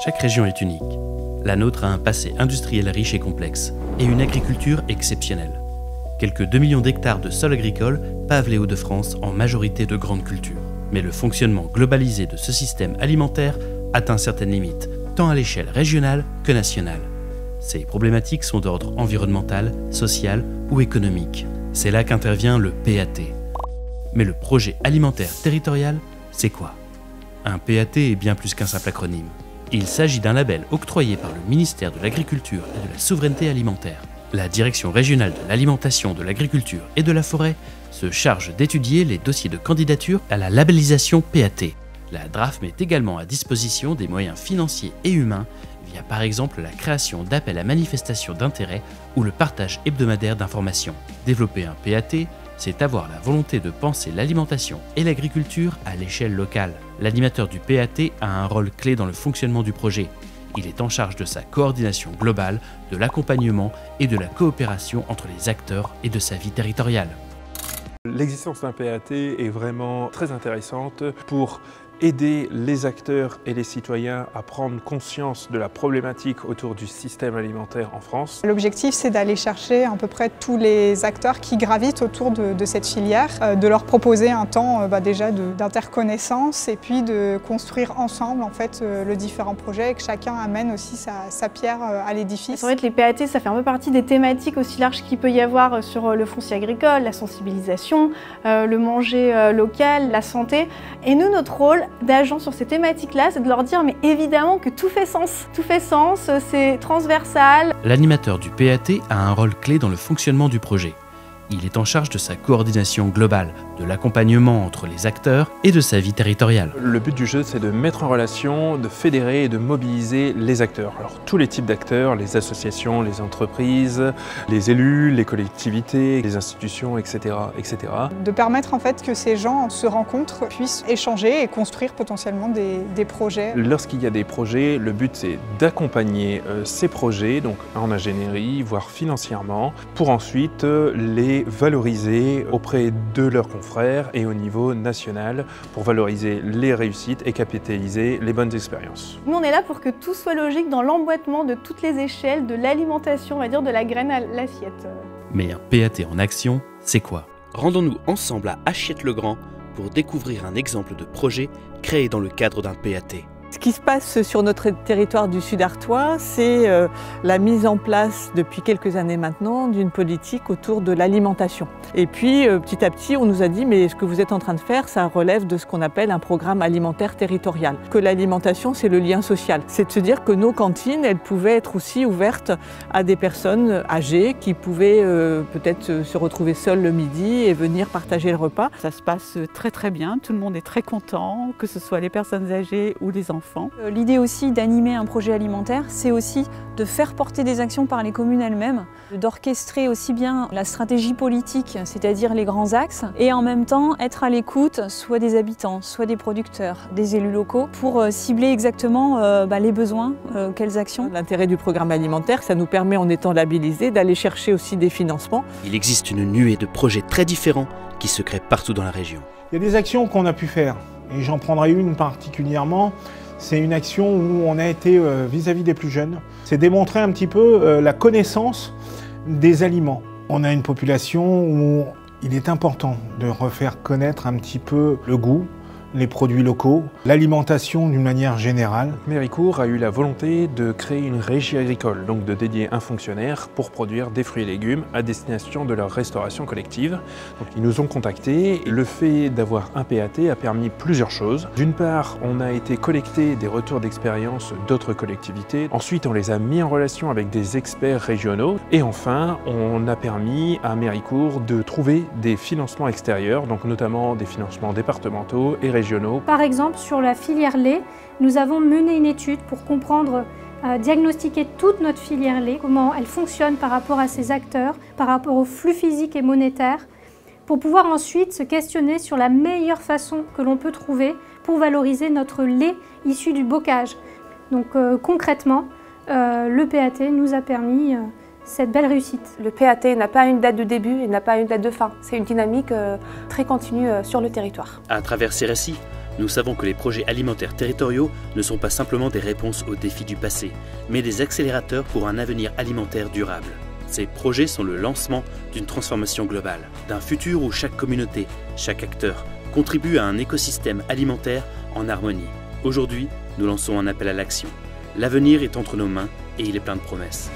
Chaque région est unique. La nôtre a un passé industriel riche et complexe, et une agriculture exceptionnelle. Quelques 2 millions d'hectares de sol agricole pavent les Hauts-de-France en majorité de grandes cultures. Mais le fonctionnement globalisé de ce système alimentaire atteint certaines limites, tant à l'échelle régionale que nationale. Ces problématiques sont d'ordre environnemental, social ou économique. C'est là qu'intervient le PAT. Mais le projet alimentaire territorial, c'est quoi? Un PAT est bien plus qu'un simple acronyme. Il s'agit d'un label octroyé par le ministère de l'Agriculture et de la Souveraineté alimentaire. La Direction régionale de l'alimentation, de l'agriculture et de la forêt se charge d'étudier les dossiers de candidature à la labellisation PAT. La DRAF met également à disposition des moyens financiers et humains via par exemple la création d'appels à manifestation d'intérêt ou le partage hebdomadaire d'informations. Développer un PAT, c'est avoir la volonté de penser l'alimentation et l'agriculture à l'échelle locale. L'animateur du PAT a un rôle clé dans le fonctionnement du projet. Il est en charge de sa coordination globale, de l'accompagnement et de la coopération entre les acteurs et de sa vie territoriale. L'existence d'un PAT est vraiment très intéressante pour aider les acteurs et les citoyens à prendre conscience de la problématique autour du système alimentaire en France. L'objectif, c'est d'aller chercher à peu près tous les acteurs qui gravitent autour de cette filière, de leur proposer un temps déjà d'interconnaissance et puis de construire ensemble en fait, le différent projet et que chacun amène aussi sa pierre à l'édifice. En fait, les PAT, ça fait un peu partie des thématiques aussi larges qu'il peut y avoir sur le foncier agricole, la sensibilisation, le manger local, la santé. Et nous, notre rôle d'agents sur ces thématiques-là, c'est de leur dire mais évidemment que tout fait sens. Tout fait sens, c'est transversal. L'animateur du PAT a un rôle clé dans le fonctionnement du projet. Il est en charge de sa coordination globale, de l'accompagnement entre les acteurs et de sa vie territoriale. Le but du jeu, c'est de mettre en relation, de fédérer et de mobiliser les acteurs. Alors tous les types d'acteurs, les associations, les entreprises, les élus, les collectivités, les institutions, etc., etc. De permettre en fait que ces gens se rencontrent, puissent échanger et construire potentiellement des projets. Lorsqu'il y a des projets, le but c'est d'accompagner ces projets, donc en ingénierie, voire financièrement, pour ensuite les valoriser auprès de leurs confrères et au niveau national pour valoriser les réussites et capitaliser les bonnes expériences. Nous, on est là pour que tout soit logique dans l'emboîtement de toutes les échelles, de l'alimentation, on va dire de la graine à l'assiette. Mais un PAT en action, c'est quoi? Rendons-nous ensemble à Achiette-le-Grand pour découvrir un exemple de projet créé dans le cadre d'un PAT. Ce qui se passe sur notre territoire du Sud-Artois, c'est la mise en place depuis quelques années maintenant d'une politique autour de l'alimentation. Et puis petit à petit, on nous a dit mais ce que vous êtes en train de faire, ça relève de ce qu'on appelle un programme alimentaire territorial. Que l'alimentation, c'est le lien social. C'est de se dire que nos cantines, elles pouvaient être aussi ouvertes à des personnes âgées qui pouvaient peut-être se retrouver seules le midi et venir partager le repas. Ça se passe très bien, tout le monde est très content, que ce soit les personnes âgées ou les enfants. L'idée aussi d'animer un projet alimentaire, c'est aussi de faire porter des actions par les communes elles-mêmes, d'orchestrer aussi bien la stratégie politique, c'est-à-dire les grands axes, et en même temps être à l'écoute soit des habitants, soit des producteurs, des élus locaux, pour cibler exactement les besoins, quelles actions. L'intérêt du programme alimentaire, ça nous permet, en étant labellisés, d'aller chercher aussi des financements. Il existe une nuée de projets très différents qui se créent partout dans la région. Il y a des actions qu'on a pu faire, et j'en prendrai une particulièrement. C'est une action où on a été vis-à-vis des plus jeunes. C'est démontrer un petit peu la connaissance des aliments. On a une population où il est important de refaire connaître un petit peu le goût, les produits locaux, l'alimentation d'une manière générale. Méricourt a eu la volonté de créer une régie agricole, donc de dédier un fonctionnaire pour produire des fruits et légumes à destination de leur restauration collective. Donc, ils nous ont contactés. Le fait d'avoir un PAT a permis plusieurs choses. D'une part, on a été collecter des retours d'expérience d'autres collectivités. Ensuite, on les a mis en relation avec des experts régionaux. Et enfin, on a permis à Méricourt de trouver des financements extérieurs, donc notamment des financements départementaux et régionaux. Par exemple, sur la filière lait, nous avons mené une étude pour comprendre, diagnostiquer toute notre filière lait, comment elle fonctionne par rapport à ses acteurs, par rapport aux flux physiques et monétaires, pour pouvoir ensuite se questionner sur la meilleure façon que l'on peut trouver pour valoriser notre lait issu du bocage. Donc concrètement, le PAT nous a permis cette belle réussite. Le PAT n'a pas une date de début et n'a pas une date de fin. C'est une dynamique très continue sur le territoire. À travers ces récits, Nous savons que les projets alimentaires territoriaux ne sont pas simplement des réponses aux défis du passé, mais des accélérateurs pour un avenir alimentaire durable. Ces projets sont le lancement d'une transformation globale, d'un futur où chaque communauté, chaque acteur, contribue à un écosystème alimentaire en harmonie. Aujourd'hui, nous lançons un appel à l'action. L'avenir est entre nos mains et il est plein de promesses.